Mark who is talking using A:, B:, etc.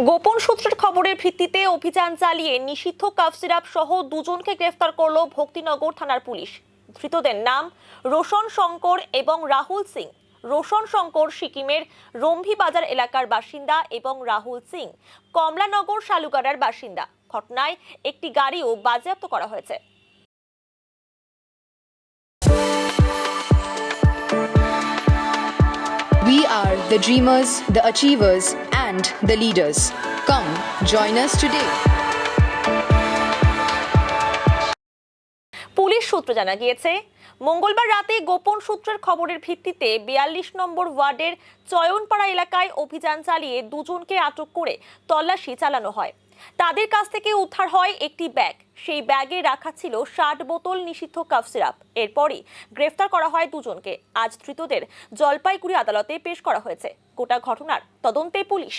A: গোপন সূত্রের খবরের ভিত্তিতে অভিযান চালিয়ে নিষিদ্ধ কাফ সিরাপ সহ দুজনকে গ্রেফতার করল ভক্তিনগর থানার পুলিশ। ধৃতদের নাম রোশন শঙ্কর এবং রাহুল সিং। রোশন শঙ্কর সিকিমের রম্ভি বাজার এলাকার বাসিন্দা এবং রাহুল সিং কমলানগর শালুগাড়ার বাসিন্দা। ঘটনায় একটি গাড়িও বাজেয়াপ্ত করা হয়েছে।
B: We are the dreamers, the achievers, and the leaders. Come, join us today.
A: Police সূত্রে জানা গিয়েছে, মঙ্গলবার রাতে গোপন সূত্রের খবরের ভিত্তিতে 42 নম্বর ওয়ার্ডের চয়নপাড়া এলাকায় অভিযান চালিয়ে দুজনকে আটক করে তল্লাশি চালানো হয়। তাদের কাছ থেকে উদ্ধার হয় একটি ব্যাগ। সেই ব্যাগে রাখা ছিল 60 বোতল নিষিদ্ধ কাফ সিরাপ। এরপরই গ্রেফতার করা হয় দুজনকে। আজ ধৃতদের জলপাইগুড়ি আদালতে পেশ করা হয়েছে। গোটা ঘটনার তদন্তে পুলিশ।